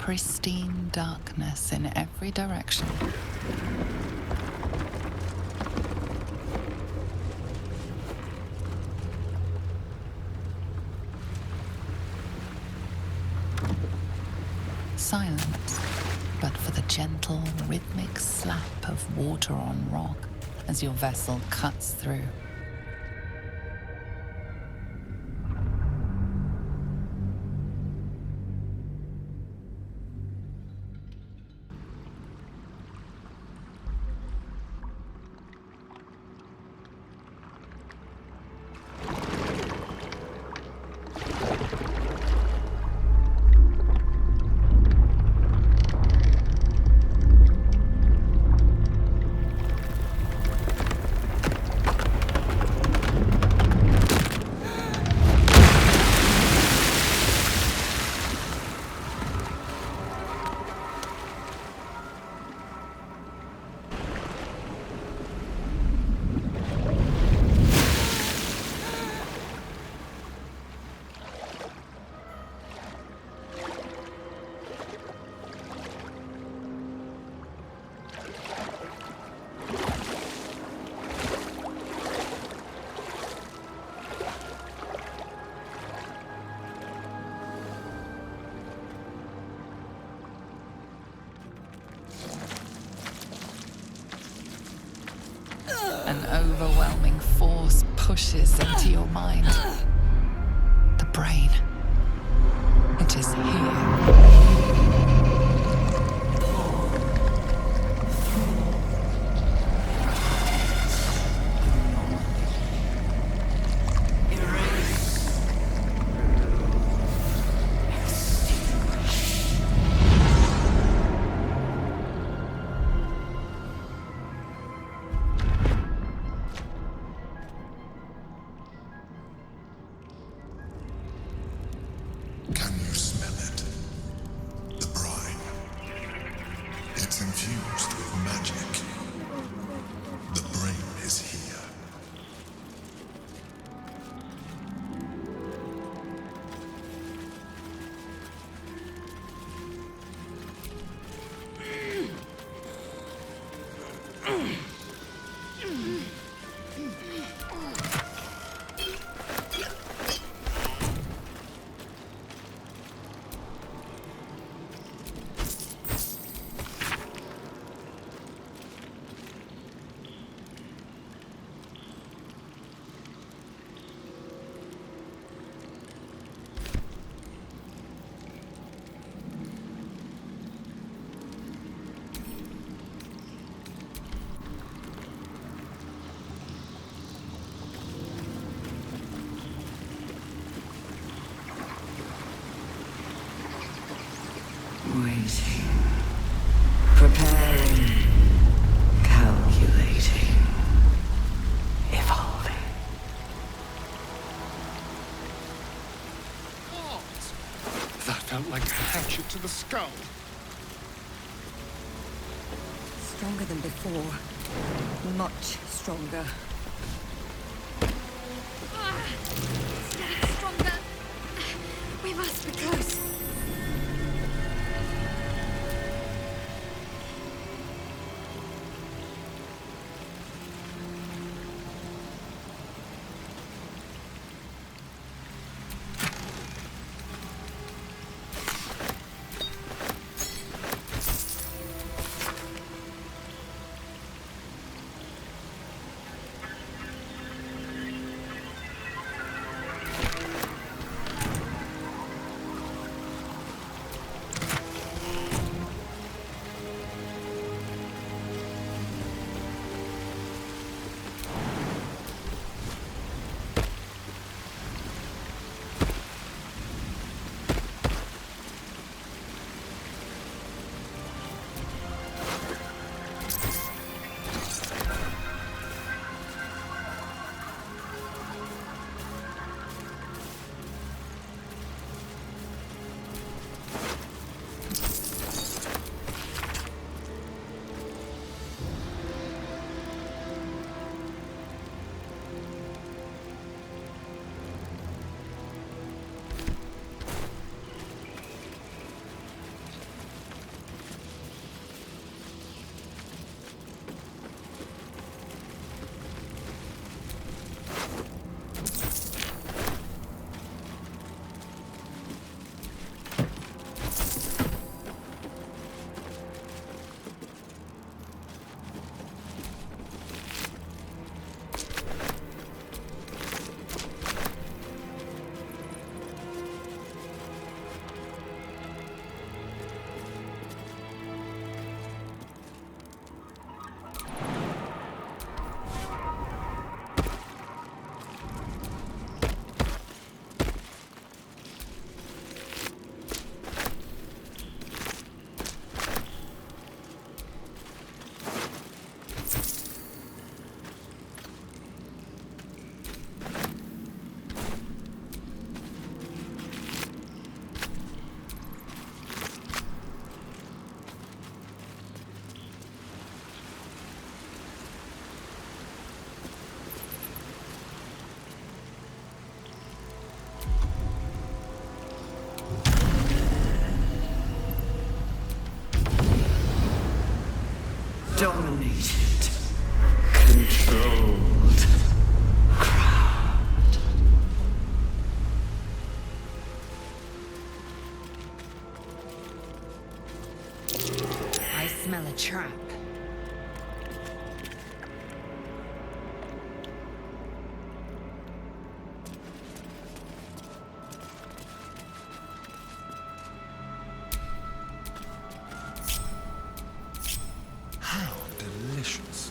pristine darkness in every direction. Silence, but for the gentle, rhythmic slap of water on rock as your vessel cuts through. An overwhelming force pushes into your mind. The brain. It is here. Can you smell it? The brine. It's infused with magic. The brain is here. Waiting, preparing, calculating, evolving. What? That felt like a hatchet to the skull. Stronger than before. Much stronger. Stronger. We must be close. Dominated. Controlled. Crowned. I smell a trap. How delicious.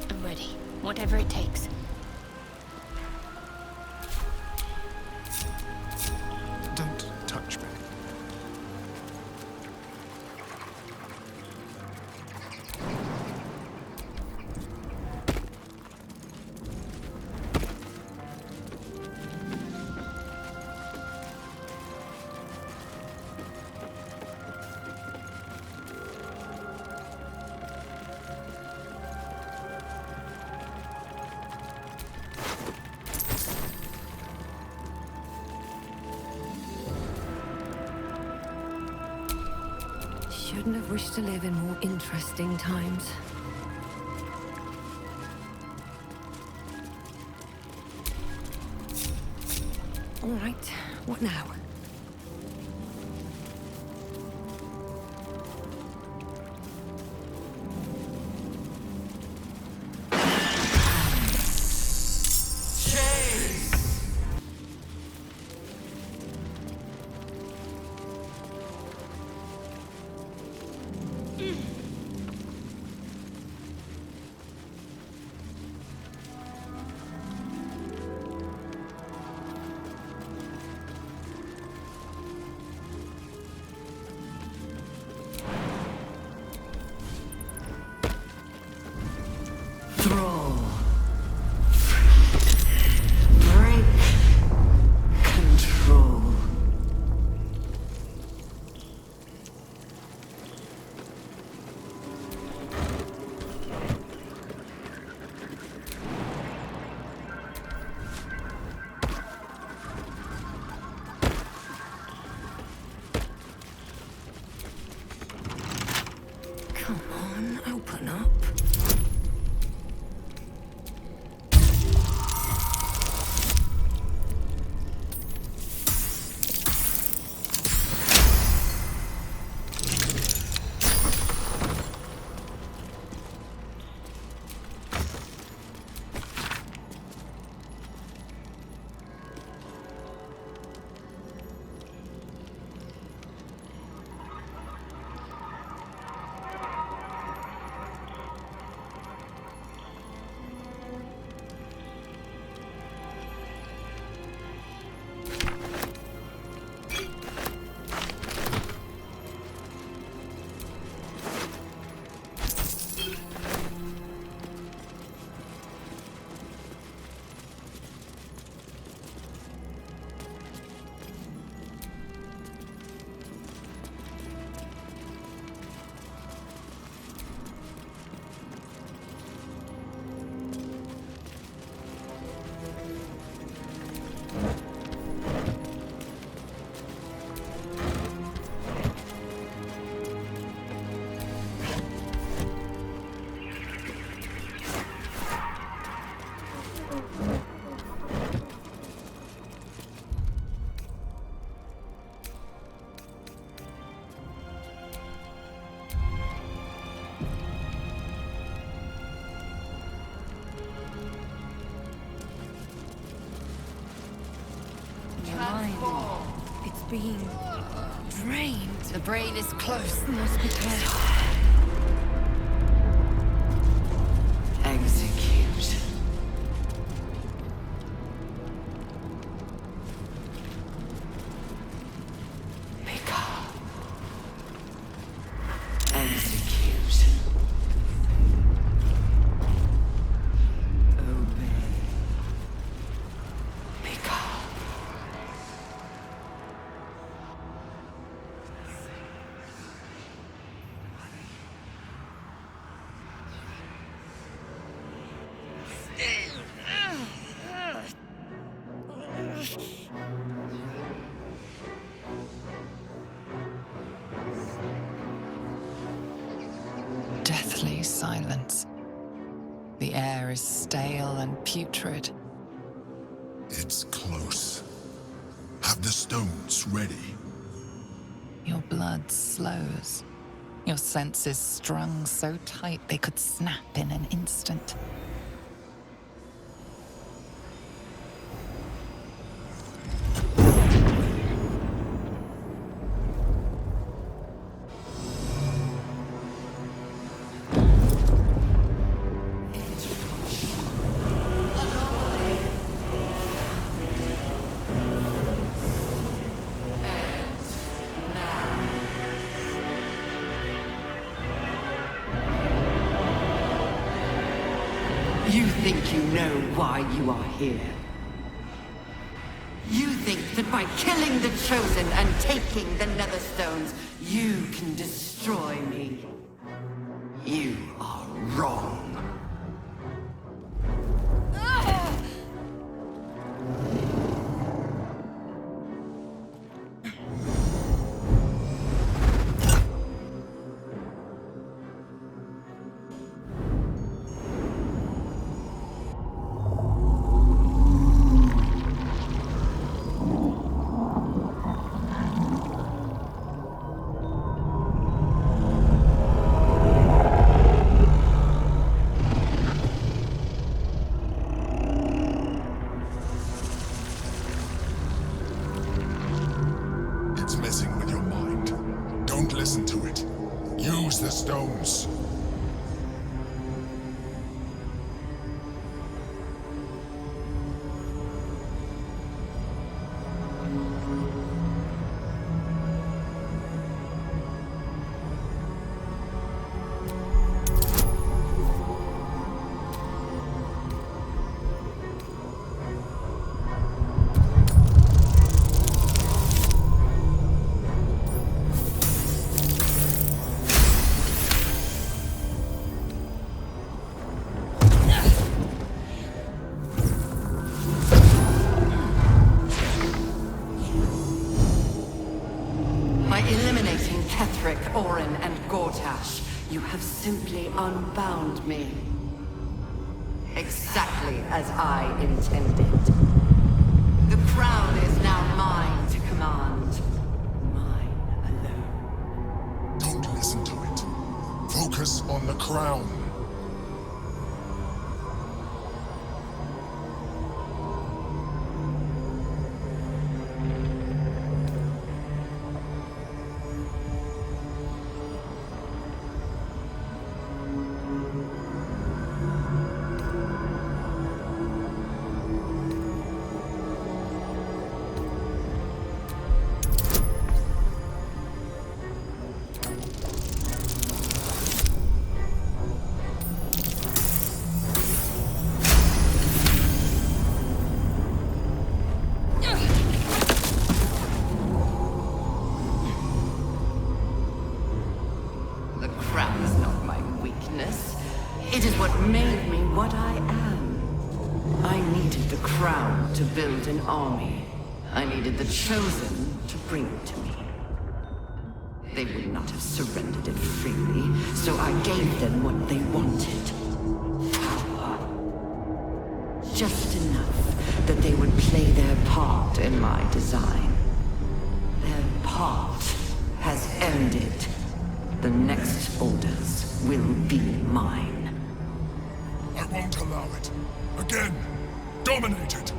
I'm ready. Whatever it takes. Don't touch me. Shouldn't have wished to live in more interesting times. All right, what now? Thrall. Break. Control. Come on, open up. It's being drained. The brain is close. Must be careful. Execute. Pick up. Execute. Obey. Pick up. silence. The air is stale and putrid. It's close. Have the stones ready. Your blood slows. Your senses strung so tight they could snap in an instant. You think you know why you are here? You think that by killing the Chosen and taking the Netherstones, you can destroy me? You are wrong. It's messing with your mind. Don't listen to it. Use the stones. By eliminating Ketheric, Orin, and Gortash, you have simply unbound me. Exactly as I intended. The crown is now mine to command. Mine alone. Don't listen to it. Focus on the crown. The crown is not my weakness. It is what made me what I am. I needed the crown to build an army. I needed the Chosen to bring it to me. They would not have surrendered it freely, so I gave them what they wanted. Power. Just enough that they would play their part in my design. Their part has ended. The next orders will be mine. I won't allow it. Again, dominate it.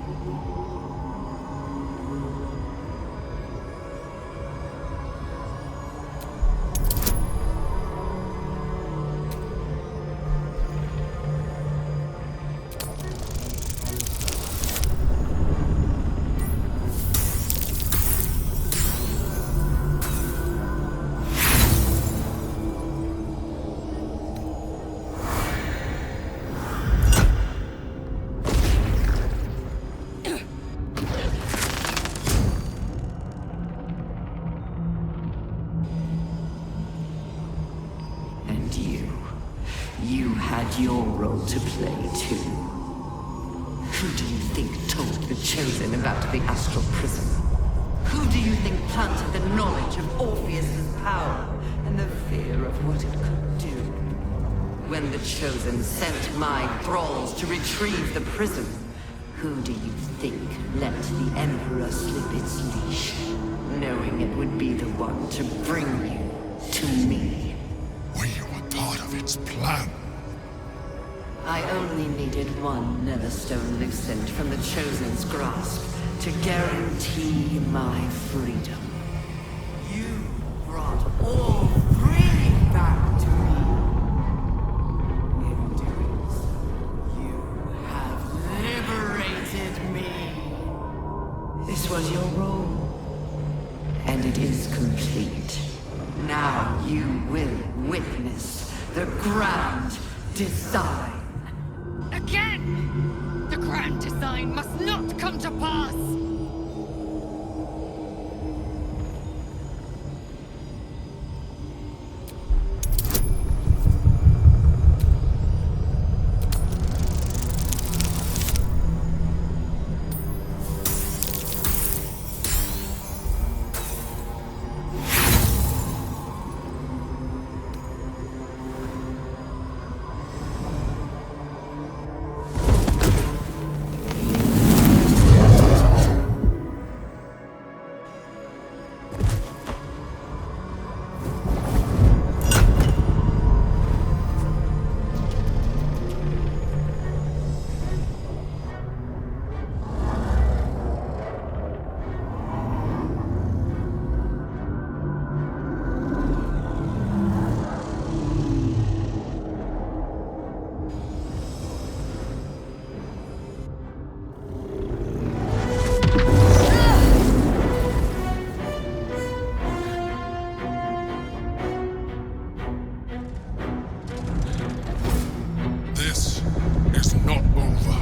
You had your role to play, too. Who do you think told the Chosen about the Astral Prism? Who do you think planted the knowledge of Orpheus's power and the fear of what it could do? When the Chosen sent my thralls to retrieve the prism, who do you think let the Emperor slip its leash, knowing it would be the one to bring you to me? We were part of its plan. I only needed one Netherstone loosened from the Chosen's grasp to guarantee my freedom. You brought all three back to me. In doing so, you have liberated me. This was your role, and it is complete. Now you will witness the grand design. Again! The grand design must not come to pass! This is not over.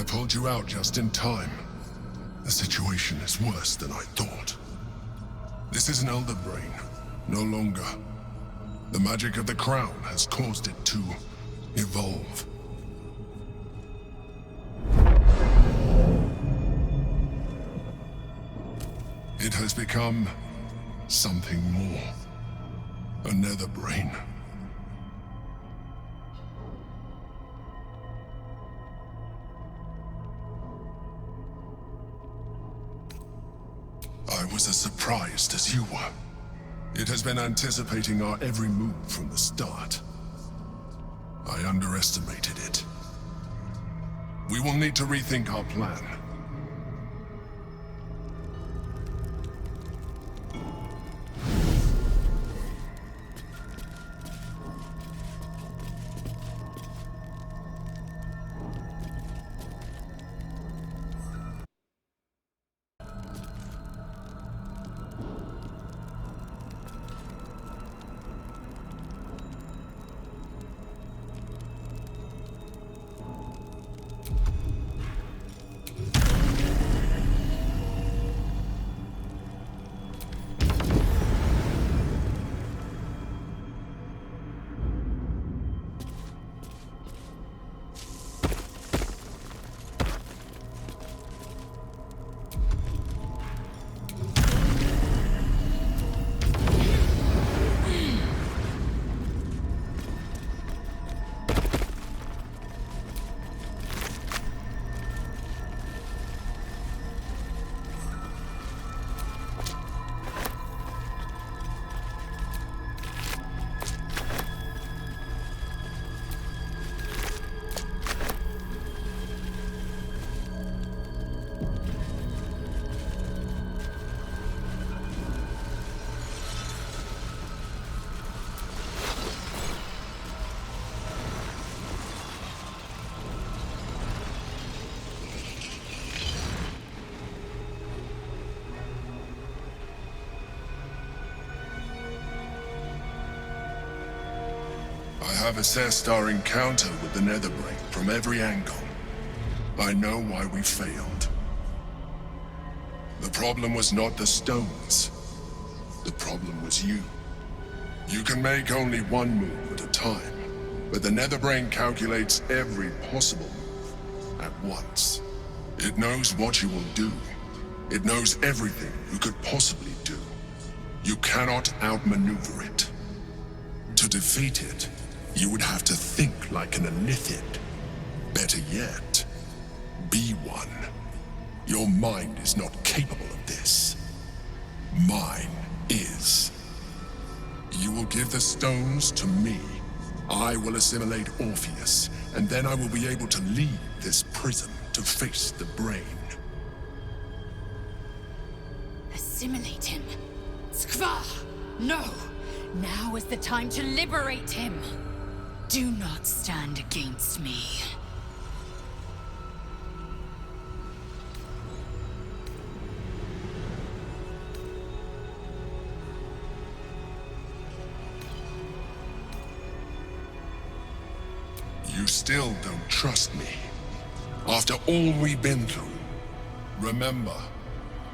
Pulled you out just in time. The situation is worse than I thought. This is an Elder Brain, no longer. The magic of the crown has caused it to evolve. It has become something more. A nether brain. I was as surprised as you were. It has been anticipating our every move from the start. I underestimated it. We will need to rethink our plan. I have assessed our encounter with the Netherbrain from every angle. I know why we failed. The problem was not the stones. The problem was you. You can make only one move at a time, but the Netherbrain calculates every possible move at once. It knows what you will do. It knows everything you could possibly do. You cannot outmaneuver it. To defeat it, you would have to think like an Elithid. Better yet, be one. Your mind is not capable of this. Mine is. You will give the stones to me. I will assimilate Orpheus, and then I will be able to leave this prison to face the brain. Assimilate him. Skva! No! Now is the time to liberate him! Do not stand against me. You still don't trust me. After all we've been through. Remember,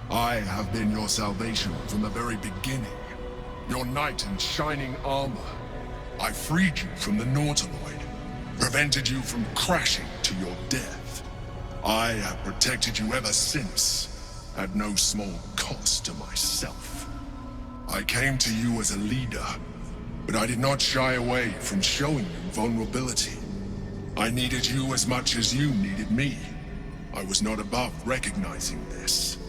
I have been your salvation from the very beginning. Your knight in shining armor. I freed you from the Nautiloid, prevented you from crashing to your death. I have protected you ever since, at no small cost to myself. I came to you as a leader, but I did not shy away from showing you vulnerability. I needed you as much as you needed me. I was not above recognizing this.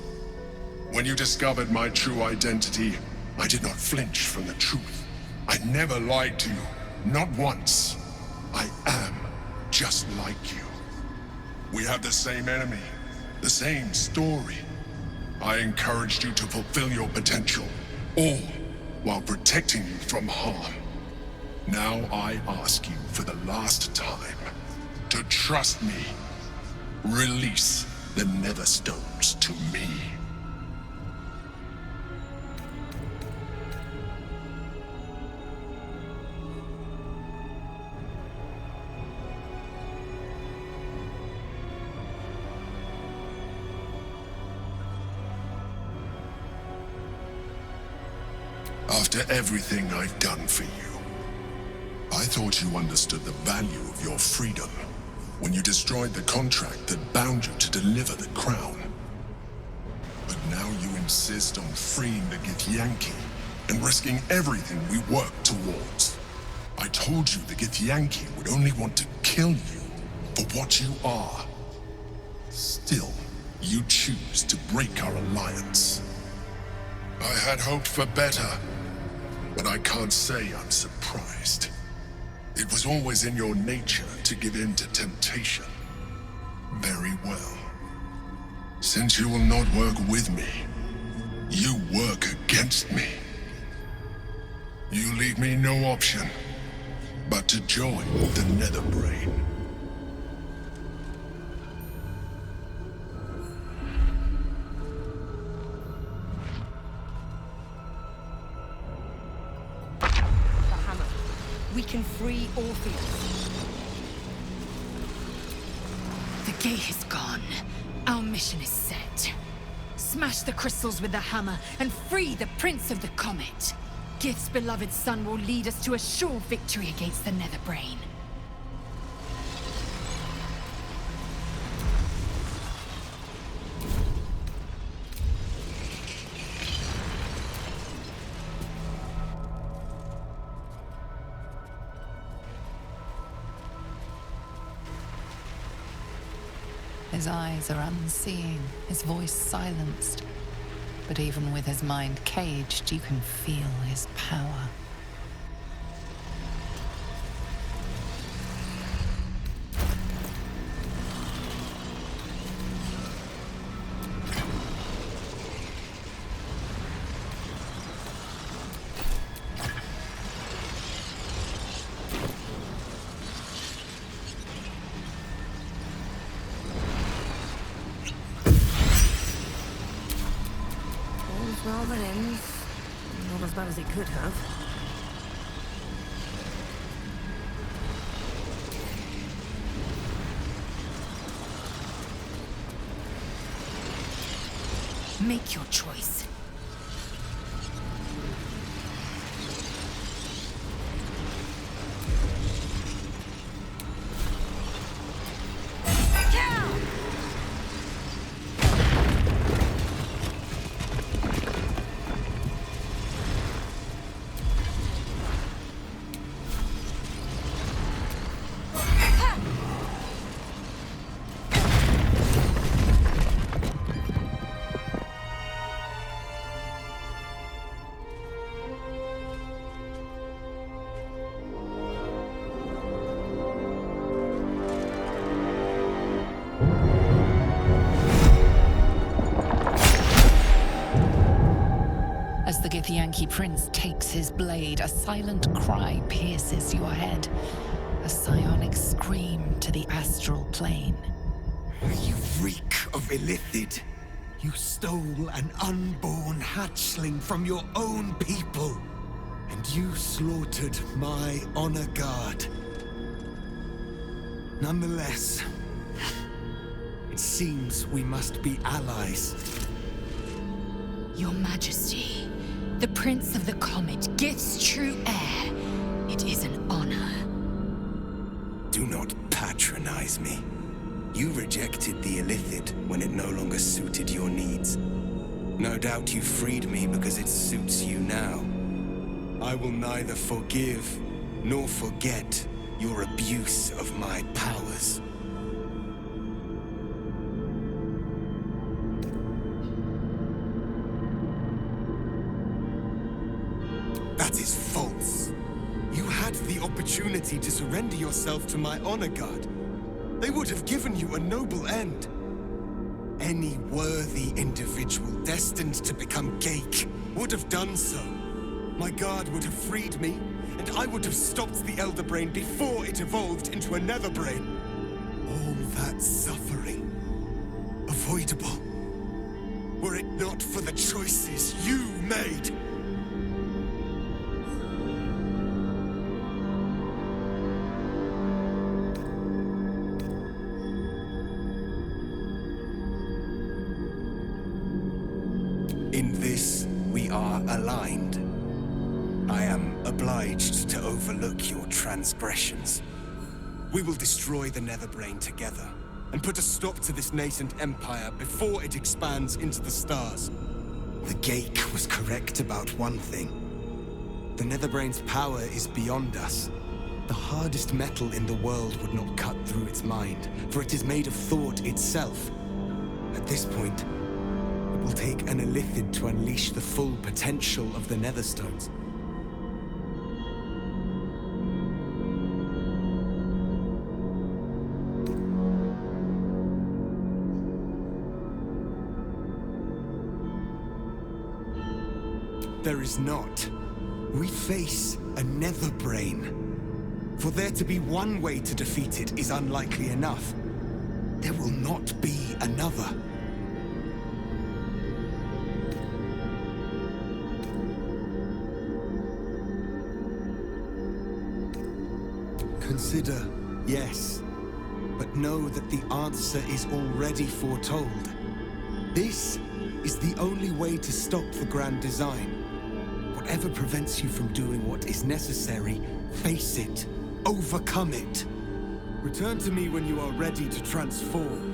When you discovered my true identity, I did not flinch from the truth. I never lied to you, not once. I am just like you. We have the same enemy, the same story. I encouraged you to fulfill your potential, all while protecting you from harm. Now I ask you for the last time to trust me. Release the Netherstones to me. After everything I've done for you, I thought you understood the value of your freedom when you destroyed the contract that bound you to deliver the crown. But now you insist on freeing the Githyanki and risking everything we work towards. I told you the Githyanki would only want to kill you for what you are. Still, you choose to break our alliance. I had hoped for better, but I can't say I'm surprised. It was always in your nature to give in to temptation. Very well. Since you will not work with me, you work against me. You leave me no option but to join the Netherbrain. The hammer. We can free Orpheus. The gate is gone. Our mission is set. Smash the crystals with the hammer and free the Prince of the Comet. Gith's beloved son will lead us to a sure victory against the Netherbrain. His eyes are unseeing, his voice silenced. But even with his mind caged, you can feel his power. Well, that ends. Not as bad as it could have. Make your choice. As the Githyanki prince takes his blade, a silent cry pierces your head. A psionic scream to the astral plane. You reek of illithid. You stole an unborn hatchling from your own people. And you slaughtered my honor guard. Nonetheless, it seems we must be allies. Your Majesty, the Prince of the Comet, Gith's true heir. It is an honor. Do not patronize me. You rejected the illithid when it no longer suited your needs. No doubt you freed me because it suits you now. I will neither forgive nor forget your abuse of my powers. That is false. You had the opportunity to surrender yourself to my honor guard. They would have given you a noble end. Any worthy individual destined to become Geik would have done so. My guard would have freed me, and I would have stopped the Elder Brain before it evolved into a Nether Brain. All that suffering, avoidable, were it not for the choices you made. In this, we are aligned. I am obliged to overlook your transgressions. We will destroy the Netherbrain together, and put a stop to this nascent empire before it expands into the stars. The Geik was correct about one thing. The Netherbrain's power is beyond us. The hardest metal in the world would not cut through its mind, for it is made of thought itself. At this point, the will take an Illithid to unleash the full potential of the Netherstones. There is not. We face a Netherbrain. For there to be one way to defeat it is unlikely enough. There will not be another. Consider, yes, but know that the answer is already foretold. This is the only way to stop the grand design. Whatever prevents you from doing what is necessary, face it. Overcome it. Return to me when you are ready to transform.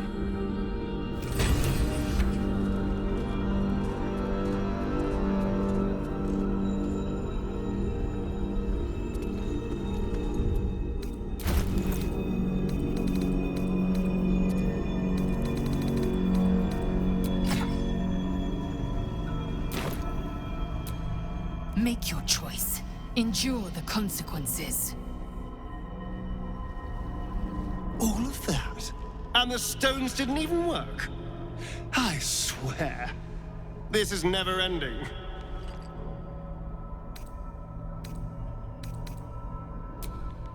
Make your choice. Endure the consequences. All of that? And the stones didn't even work? I swear, this is never ending.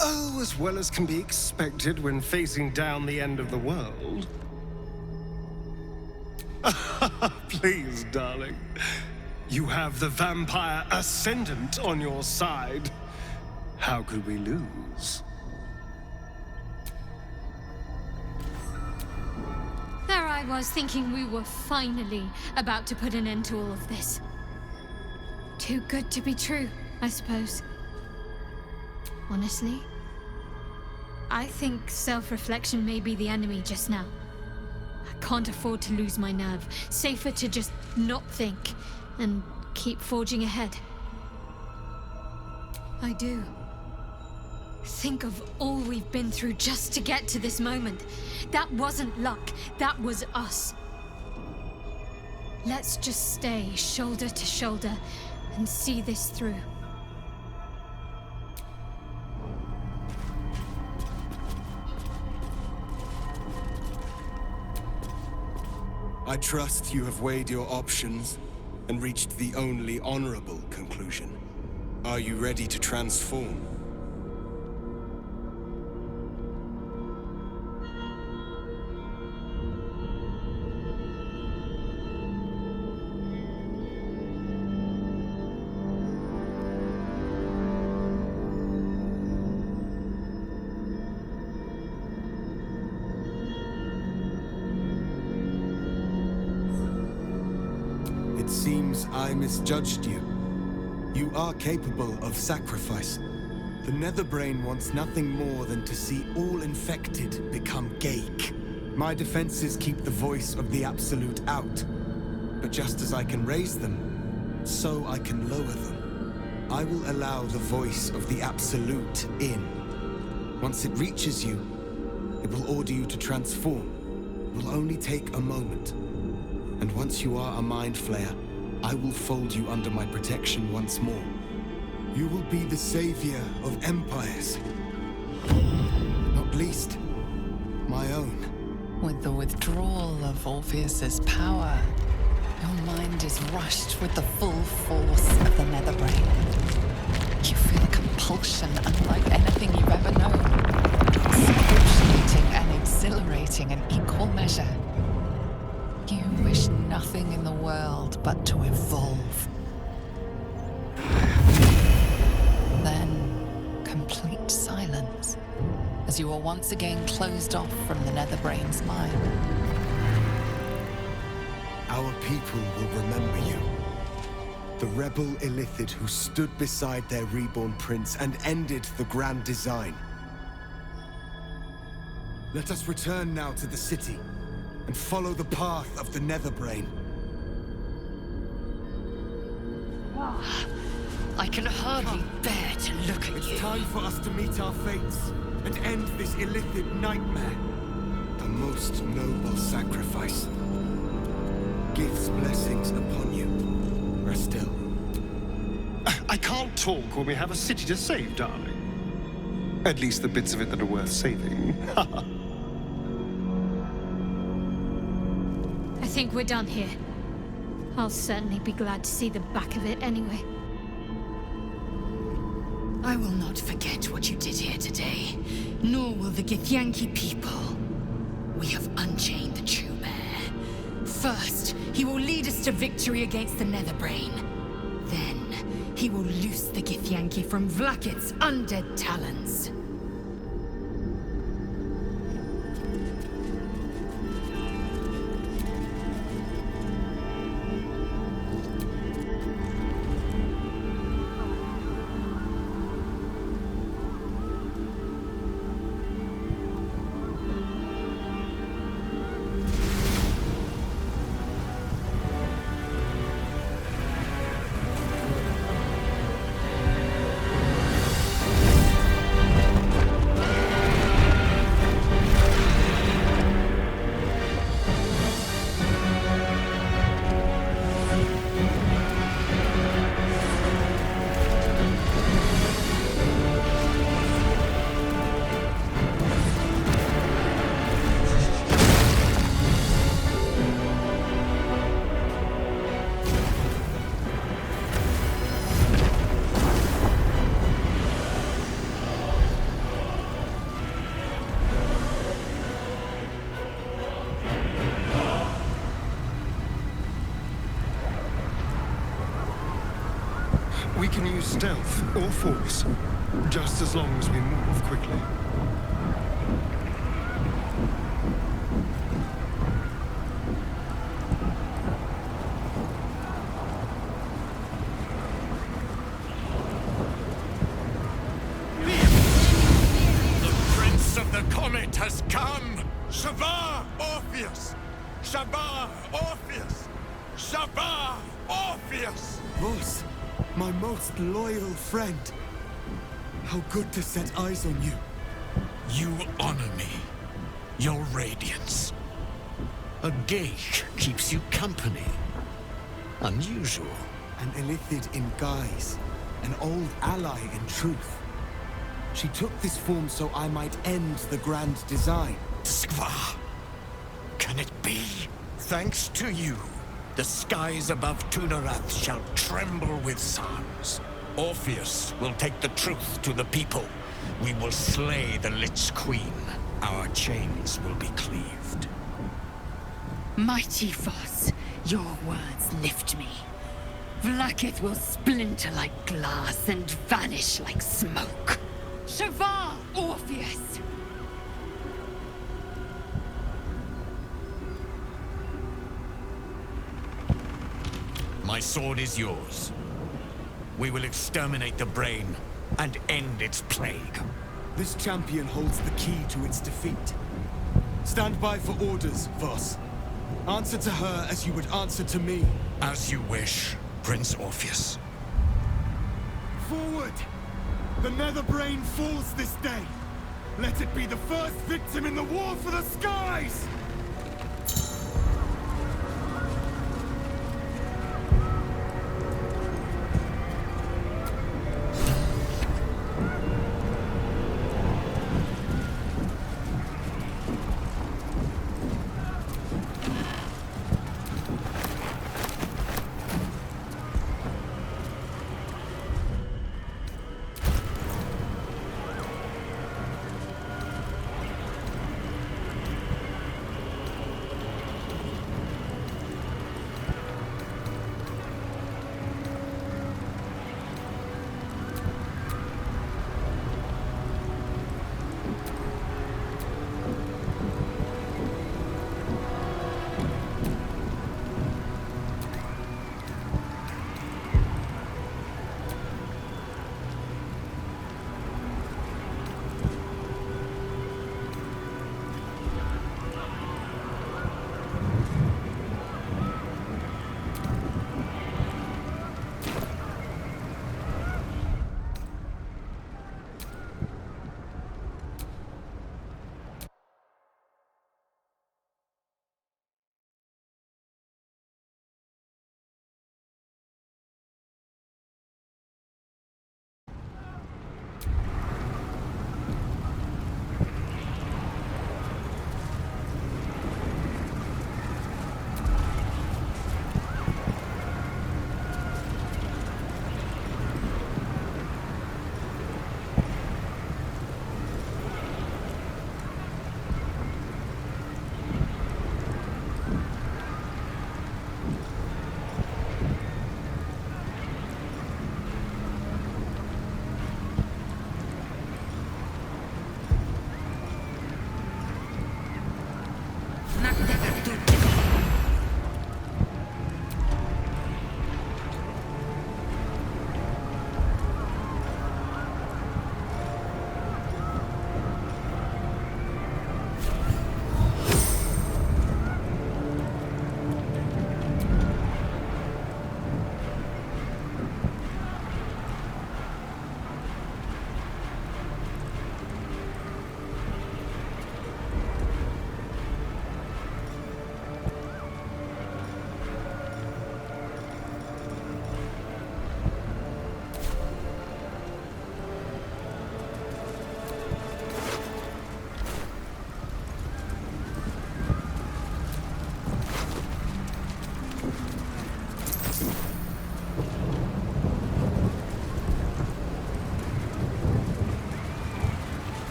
Oh, as well as can be expected when facing down the end of the world. Please, darling. You have the vampire ascendant on your side. How could we lose? There I was thinking we were finally about to put an end to all of this. Too good to be true, I suppose. Honestly, I think self-reflection may be the enemy just now. I can't afford to lose my nerve. Safer to just not think and keep forging ahead. I do. Think of all we've been through just to get to this moment. That wasn't luck, that was us. Let's just stay shoulder to shoulder and see this through. I trust you have weighed your options and reached the only honorable conclusion. Are you ready to transform? It seems I misjudged you. You are capable of sacrifice. The Netherbrain wants nothing more than to see all infected become Ghaik. My defenses keep the voice of the Absolute out. But just as I can raise them, so I can lower them. I will allow the voice of the Absolute in. Once it reaches you, it will order you to transform. It will only take a moment. And once you are a Mind Flayer, I will fold you under my protection once more. You will be the savior of empires. Not least, my own. With the withdrawal of Orpheus's power, your mind is rushed with the full force of the Netherbrain. You feel a compulsion unlike anything you've ever known. Excruciating and exhilarating in equal measure. You wish nothing in the world but to evolve. Then, complete silence, as you are once again closed off from the Netherbrain's mind. Our people will remember you. The rebel Illithid who stood beside their reborn prince and ended the grand design. Let us return now to the city and follow the path of the Netherbrain. I can hardly bear to look at you. It's time for us to meet our fates and end this Illithid nightmare. A most noble sacrifice. Gith's blessings upon you. Rest still. I can't talk when we have a city to save, darling. At least the bits of it that are worth saving. I think we're done here. I'll certainly be glad to see the back of it anyway. I will not forget what you did here today, nor will the Githyanki people. We have unchained the true bear. First, he will lead us to victory against the Netherbrain. Then, he will loose the Githyanki from Vlakith's undead talons. We can use stealth or force, just as long as we move quickly. The Prince of the Comet has come! Shavar Orpheus! Shavar Orpheus! Shavar Orpheus! Vos, my most loyal friend. How good to set eyes on you. You honor me. Your radiance. A geich keeps you company. Unusual. An Illithid in guise. An old ally in truth. She took this form so I might end the grand design. Skva! Can it be? Thanks to you, the skies above Tunarath shall tremble with sounds. Orpheus will take the truth to the people. We will slay the Lich Queen. Our chains will be cleaved. Mighty Voss, your words lift me. Vlakith will splinter like glass and vanish like smoke. Shavar Orpheus! My sword is yours. We will exterminate the brain and end its plague. This champion holds the key to its defeat. Stand by for orders, Voss. Answer to her as you would answer to me. As you wish, Prince Orpheus. Forward! The Netherbrain falls this day. Let it be the first victim in the war for the skies!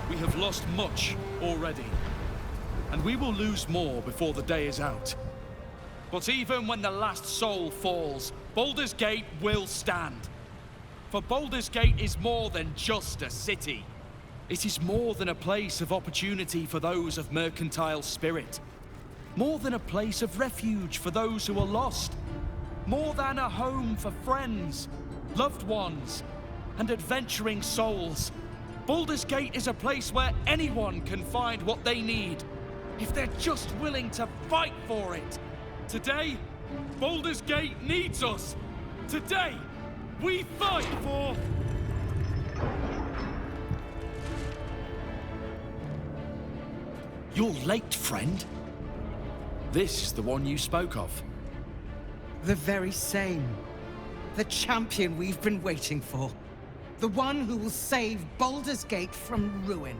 We have lost much already, and we will lose more before the day is out. But even when the last soul falls, Baldur's Gate will stand. For Baldur's Gate is more than just a city. It is more than a place of opportunity for those of mercantile spirit. More than a place of refuge for those who are lost. More than a home for friends, loved ones, and adventuring souls. Baldur's Gate is a place where anyone can find what they need, if they're just willing to fight for it. Today, Baldur's Gate needs us. Today, we fight for... You're late, friend. This is the one you spoke of. The very same. The champion we've been waiting for. The one who will save Baldur's Gate from ruin.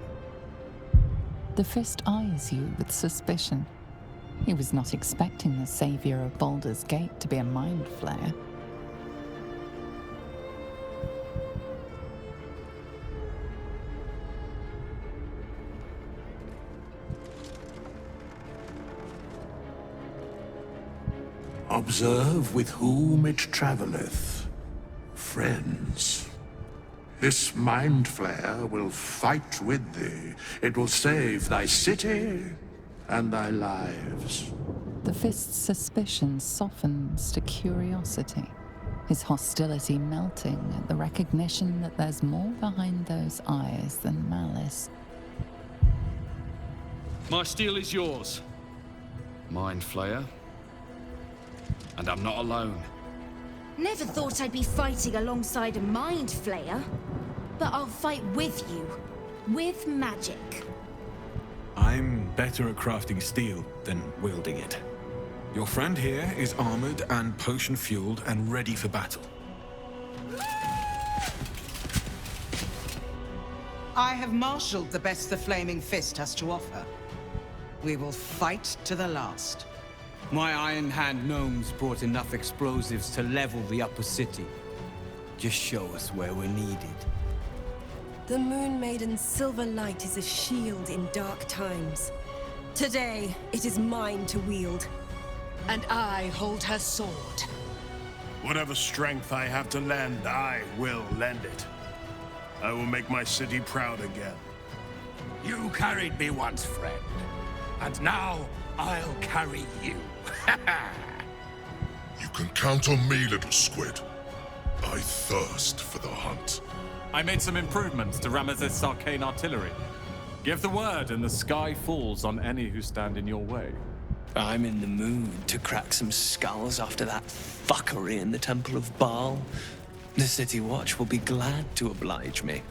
The Fist eyes you with suspicion. He was not expecting the savior of Baldur's Gate to be a mind flayer. Observe with whom it travelleth. Friends. This mind flayer will fight with thee. It will save thy city and thy lives. The Fist's suspicion softens to curiosity, his hostility melting at the recognition that there's more behind those eyes than malice. My steel is yours, Mind Flayer. And I'm not alone. Never thought I'd be fighting alongside a Mind Flayer. But I'll fight with you. With magic. I'm better at crafting steel than wielding it. Your friend here is armored and potion-fueled and ready for battle. I have marshaled the best the Flaming Fist has to offer. We will fight to the last. My Iron Hand gnomes brought enough explosives to level the upper city. Just show us where we're needed. The Moon Maiden's silver light is a shield in dark times. Today, it is mine to wield. And I hold her sword. Whatever strength I have to lend, I will lend it. I will make my city proud again. You carried me once, friend. And now, I'll carry you. You can count on me, little squid. I thirst for the hunt. I made some improvements to Ramesses' arcane artillery. Give the word and the sky falls on any who stand in your way. I'm in the mood to crack some skulls after that fuckery in the Temple of Baal. The City Watch will be glad to oblige me.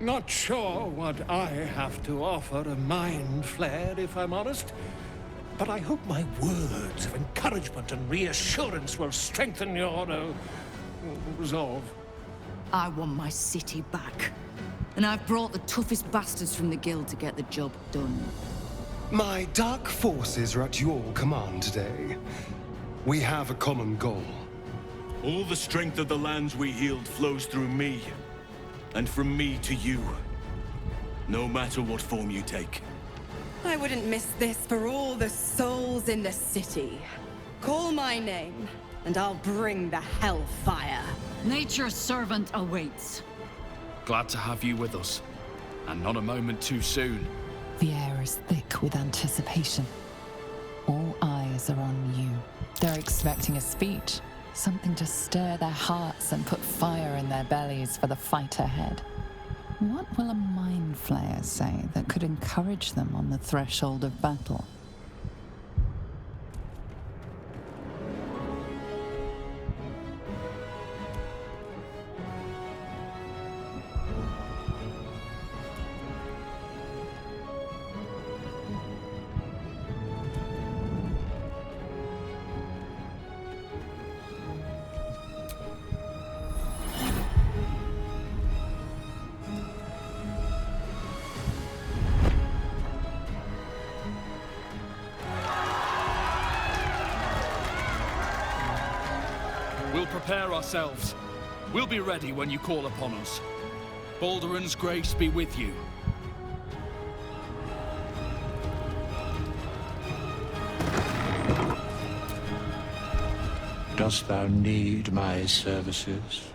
Not sure what I have to offer a mind flare, if I'm honest. But I hope my words of encouragement and reassurance will strengthen your resolve. I want my city back. And I've brought the toughest bastards from the guild to get the job done. My dark forces are at your command today. We have a common goal. All the strength of the lands we healed flows through me. And from me to you. No matter what form you take. I wouldn't miss this for all the souls in the city. Call my name, and I'll bring the hellfire. Nature's servant awaits. Glad to have you with us. And not a moment too soon. The air is thick with anticipation. All eyes are on you. They're expecting a speech, something to stir their hearts and put fire in their bellies for the fight ahead. What will a mind flayer say that could encourage them on the threshold of battle? We'll prepare ourselves. We'll be ready when you call upon us. Baldur's grace be with you. Dost thou need my services?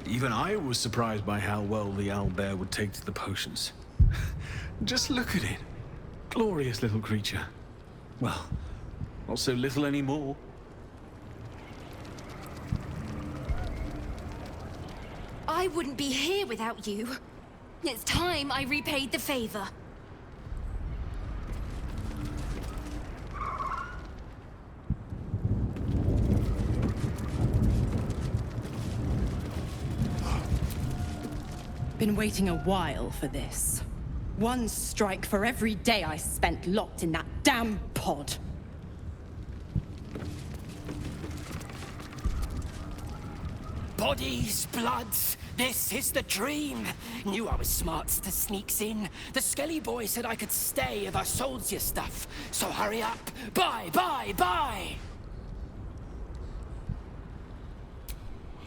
Even I was surprised by how well the owlbear would take to the potions. Just look at it. Glorious little creature. Well, not so little anymore. I wouldn't be here without you. It's time I repaid the favor. Been waiting a while for this. One strike for every day I spent locked in that damn pod. Bodies, bloods, this is the dream. Knew I was smart to sneaks in. The Skelly boy said I could stay if I sold you stuff. So hurry up. Buy, buy, buy!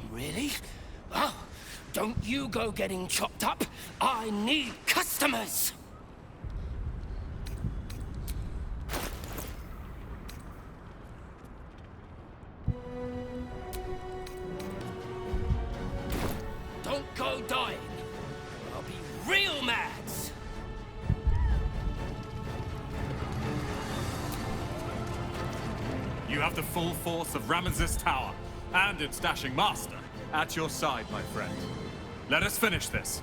Really? Well, don't you go getting chopped up. I need customers! Don't go dying. I'll be real mad. You have the full force of Ramesses Tower and its dashing master at your side, my friend. Let us finish this.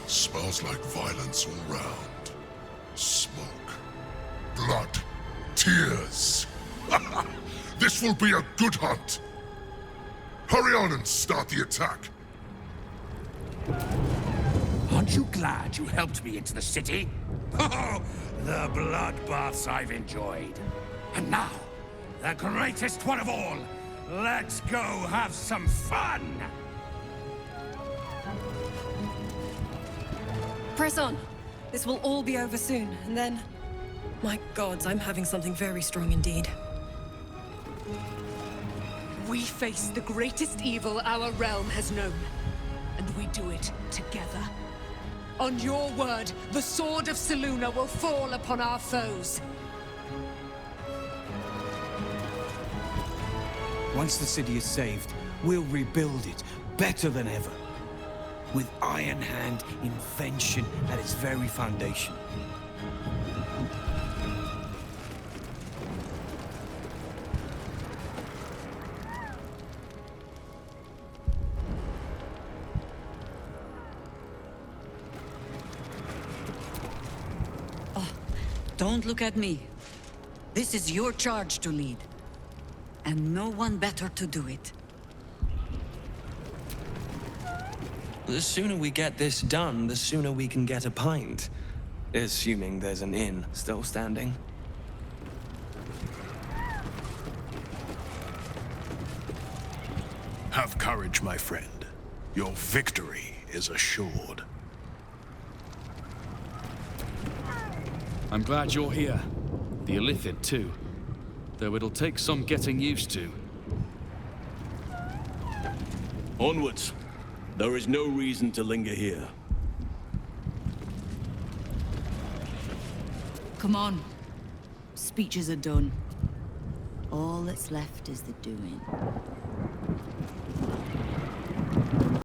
Smells like violence all round. Smoke. Blood. Tears. This will be a good hunt. Hurry on and start the attack. Aren't you glad you helped me into the city? Oh, the bloodbaths I've enjoyed. And now, the greatest one of all. Let's go have some fun! Press on. This will all be over soon, and then... My gods, I'm having something very strong indeed. We face the greatest evil our realm has known, and we do it together. On your word, the sword of Selûne will fall upon our foes. Once the city is saved, we'll rebuild it better than ever. With Iron Hand invention at its very foundation. Don't look at me. This is your charge to lead. And no one better to do it. The sooner we get this done, the sooner we can get a pint. Assuming there's an inn still standing. Have courage, my friend. Your victory is assured. I'm glad you're here. The Illithid, too. Though it'll take some getting used to. Onwards. There is no reason to linger here. Come on. Speeches are done. All that's left is the doing.